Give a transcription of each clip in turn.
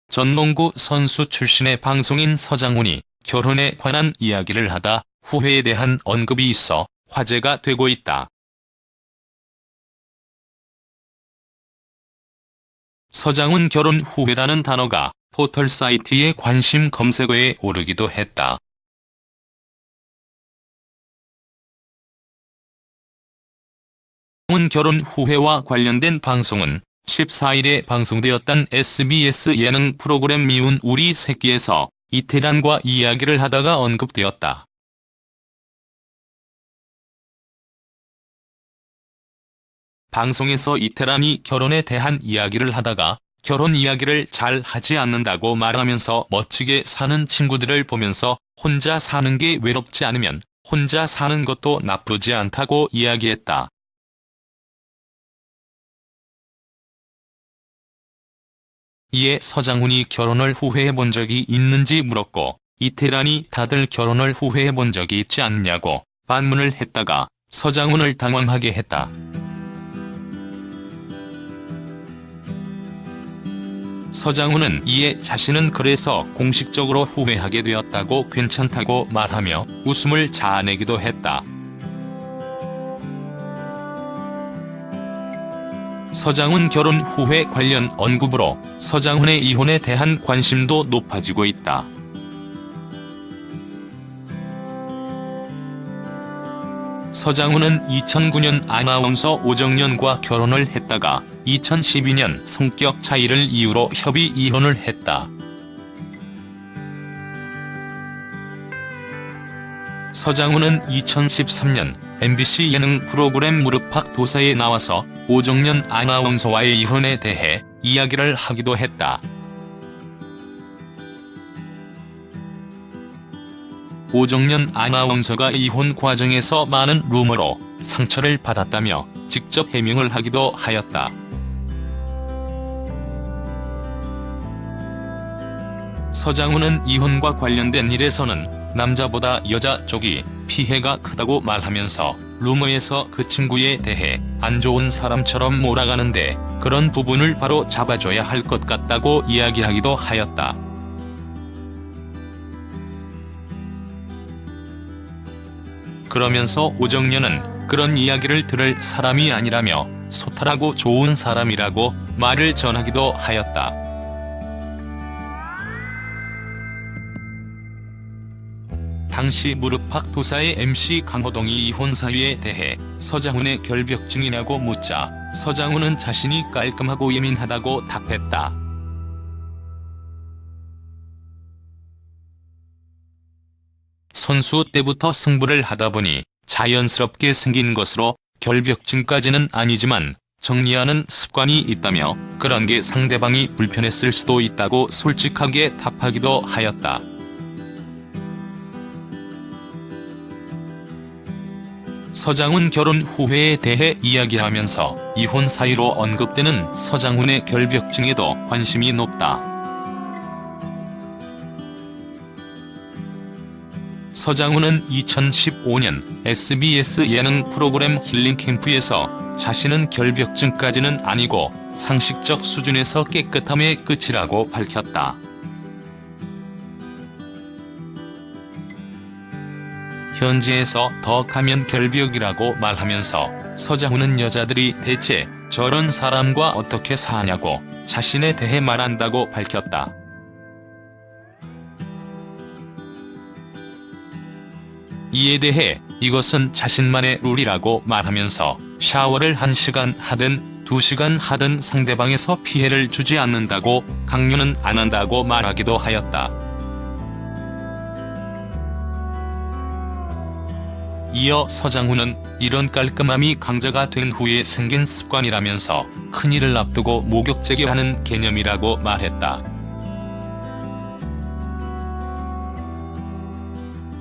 전 농구 선수 출신의 방송인 서장훈이 결혼에 관한 이야기를 하다 후회에 대한 언급이 있어 화제가 되고 있다. 서장훈 결혼 후회라는 단어가 포털 사이트의 관심 검색어에 오르기도 했다. 서장훈 결혼 후회와 관련된 방송은 14일에 방송되었던 SBS 예능 프로그램 미운 우리 새끼에서 이태란과 이야기를 하다가 언급되었다. 방송에서 이태란이 결혼에 대한 이야기를 하다가 결혼 이야기를 잘 하지 않는다고 말하면서 멋지게 사는 친구들을 보면서 혼자 사는 게 외롭지 않으면 혼자 사는 것도 나쁘지 않다고 이야기했다. 이에 서장훈이 결혼을 후회해본 적이 있는지 물었고 이태란이 다들 결혼을 후회해본 적이 있지 않냐고 반문을 했다가 서장훈을 당황하게 했다. 서장훈은 이에 자신은 그래서 공식적으로 후회하게 되었다고 괜찮다고 말하며 웃음을 자아내기도 했다. 서장훈 결혼 후회 관련 언급으로 서장훈의 이혼에 대한 관심도 높아지고 있다. 서장훈은 2009년 아나운서 오정연과 결혼을 했다가 2012년 성격 차이를 이유로 협의 이혼을 했다. 서장훈은 2013년 MBC 예능 프로그램 무릎팍 도사에 나와서 오정연 아나운서와의 이혼에 대해 이야기를 하기도 했다. 오정연 아나운서가 이혼 과정에서 많은 루머로 상처를 받았다며 직접 해명을 하기도 하였다. 서장훈은 이혼과 관련된 일에서는 남자보다 여자 쪽이 피해가 크다고 말하면서 루머에서 그 친구에 대해 안 좋은 사람처럼 몰아가는데 그런 부분을 바로 잡아줘야 할 것 같다고 이야기하기도 하였다. 그러면서 오정연은 그런 이야기를 들을 사람이 아니라며 소탈하고 좋은 사람이라고 말을 전하기도 하였다. 당시 무릎팍 도사의 MC 강호동이 이혼 사유에 대해 서장훈의 결벽증이냐고 묻자 서장훈은 자신이 깔끔하고 예민하다고 답했다. 선수 때부터 승부를 하다 보니 자연스럽게 생긴 것으로 결벽증까지는 아니지만 정리하는 습관이 있다며 그런 게 상대방이 불편했을 수도 있다고 솔직하게 답하기도 하였다. 서장훈 결혼 후회에 대해 이야기하면서 이혼 사유로 언급되는 서장훈의 결벽증에도 관심이 높다. 서장훈은 2015년 SBS 예능 프로그램 힐링캠프에서 자신은 결벽증까지는 아니고 상식적 수준에서 깨끗함의 끝이라고 밝혔다. 현지에서 더 가면 결벽이라고 말하면서 서장훈은 여자들이 대체 저런 사람과 어떻게 사냐고 자신에 대해 말한다고 밝혔다. 이에 대해 이것은 자신만의 룰이라고 말하면서 샤워를 1시간 하든 2시간 하든 상대방에서 피해를 주지 않는다고 강요는 안 한다고 말하기도 하였다. 이어 서장훈은 이런 깔끔함이 강자가 된 후에 생긴 습관이라면서 큰일을 앞두고 목욕제기하는 개념이라고 말했다.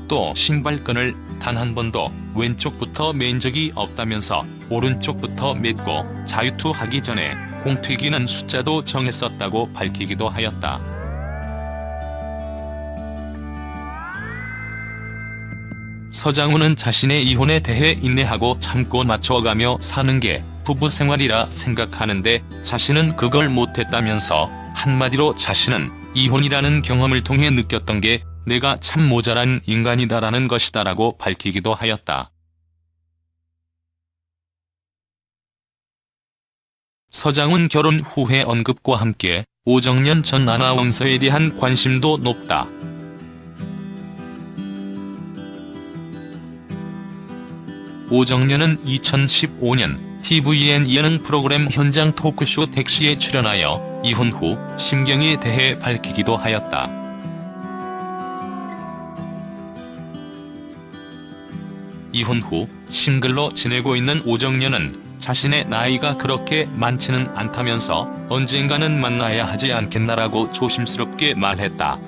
또 신발끈을 단 한 번도 왼쪽부터 맨 적이 없다면서 오른쪽부터 맸고 자유투하기 전에 공 튀기는 숫자도 정했었다고 밝히기도 하였다. 서장훈은 자신의 이혼에 대해 인내하고 참고 맞춰가며 사는 게 부부 생활이라 생각하는데 자신은 그걸 못했다면서 한마디로 자신은 이혼이라는 경험을 통해 느꼈던 게 내가 참 모자란 인간이다라는 것이다라고 밝히기도 하였다. 서장훈 결혼 후회 언급과 함께 오정연 전 아나운서에 대한 관심도 높다. 오정연은 2015년 tvN 예능 프로그램 현장 토크쇼 택시에 출연하여 이혼 후 심경에 대해 밝히기도 하였다. 이혼 후 싱글로 지내고 있는 오정연은 자신의 나이가 그렇게 많지는 않다면서 언젠가는 만나야 하지 않겠나라고 조심스럽게 말했다.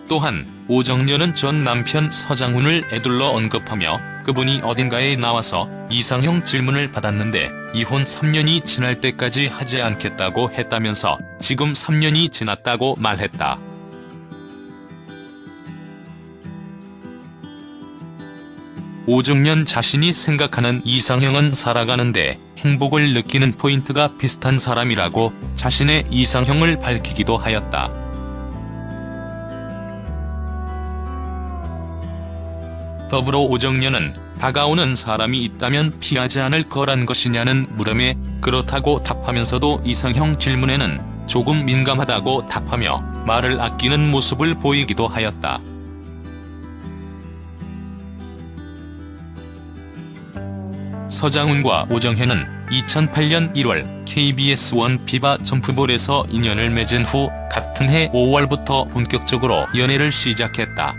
또한 오정연은 전 남편 서장훈을 에둘러 언급하며 그분이 어딘가에 나와서 이상형 질문을 받았는데 이혼 3년이 지날 때까지 하지 않겠다고 했다면서 지금 3년이 지났다고 말했다. 오정연 자신이 생각하는 이상형은 살아가는데 행복을 느끼는 포인트가 비슷한 사람이라고 자신의 이상형을 밝히기도 하였다. 더불어 오정연은 다가오는 사람이 있다면 피하지 않을 거란 것이냐는 물음에 그렇다고 답하면서도 이상형 질문에는 조금 민감하다고 답하며 말을 아끼는 모습을 보이기도 하였다. 서장훈과 오정연은 2008년 1월 KBS1 비바 점프볼에서 인연을 맺은 후 같은 해 5월부터 본격적으로 연애를 시작했다.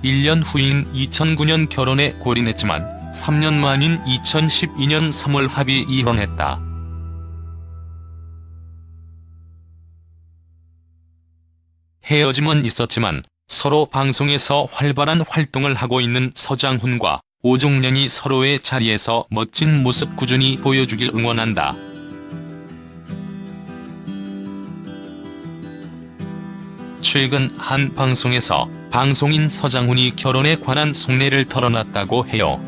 (1년) 후인 2009년 결혼에 골인했지만 3년 만인 2012년 3월 합의 이혼했다. 헤어짐은 있었지만 서로 방송에서 활발한 활동을 하고 있는 서장훈과 오정연이 서로의 자리에서 멋진 모습 꾸준히 보여주길 응원한다. 최근 한 방송에서 방송인 서장훈이 결혼에 관한 속내를 털어놨다고 해요.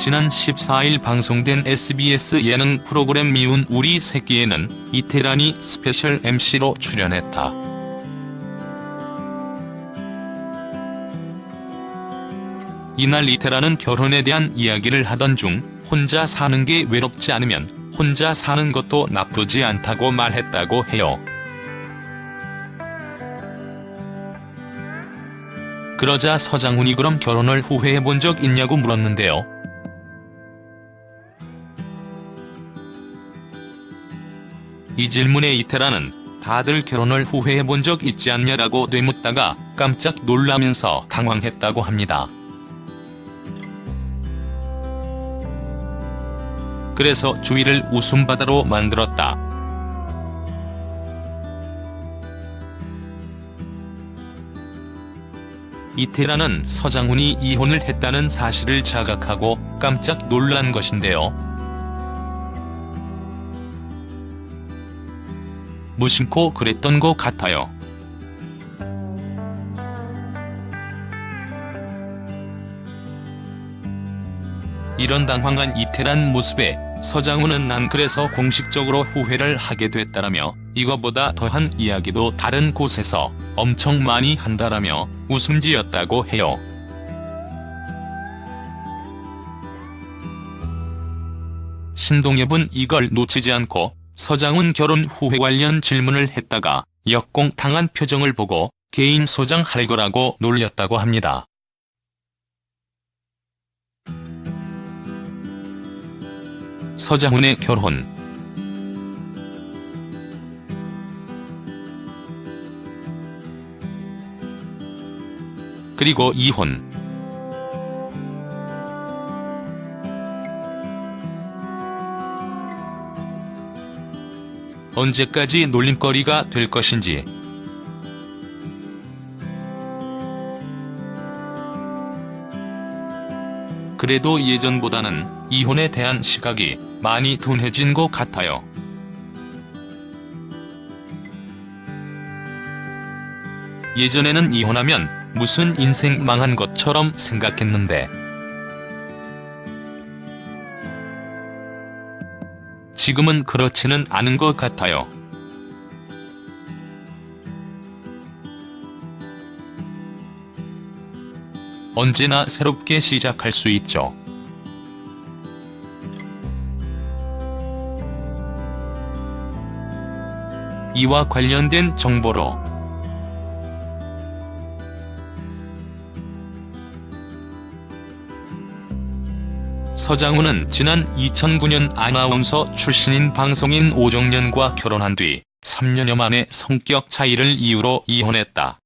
지난 14일 방송된 SBS 예능 프로그램 미운 우리 새끼에는 이태란이 스페셜 MC로 출연했다. 이날 이태란은 결혼에 대한 이야기를 하던 중 혼자 사는 게 외롭지 않으면 혼자 사는 것도 나쁘지 않다고 말했다고 해요. 그러자 서장훈이 그럼 결혼을 후회해본 적 있냐고 물었는데요. 이 질문에 이태란은 다들 결혼을 후회해본 적 있지 않냐라고 되묻다가 깜짝 놀라면서 당황했다고 합니다. 그래서 주위를 웃음바다로 만들었다. 이태란은 서장훈이 이혼을 했다는 사실을 자각하고 깜짝 놀란 것인데요. 무심코 그랬던 것 같아요. 이런 당황한 이태란 모습에 서장훈은 난 그래서 공식적으로 후회를 하게 됐다라며 이거보다 더한 이야기도 다른 곳에서 엄청 많이 한다라며 웃음 지었다고 해요. 신동엽은 이걸 놓치지 않고 서장훈 결혼 후회 관련 질문을 했다가 역공당한 표정을 보고 개인 소장할 거라고 놀렸다고 합니다. 서장훈의 결혼. 그리고 이혼. 언제까지 놀림거리가 될 것인지. 그래도 예전보다는 이혼에 대한 시각이 많이 둔해진 것 같아요. 예전에는 이혼하면 무슨 인생 망한 것처럼 생각했는데 지금은 그렇지는 않은 것 같아요. 언제나 새롭게 시작할 수 있죠. 이와 관련된 정보로 서장훈은 지난 2009년 아나운서 출신인 방송인 오정연과 결혼한 뒤 3년여 만에 성격 차이를 이유로 이혼했다.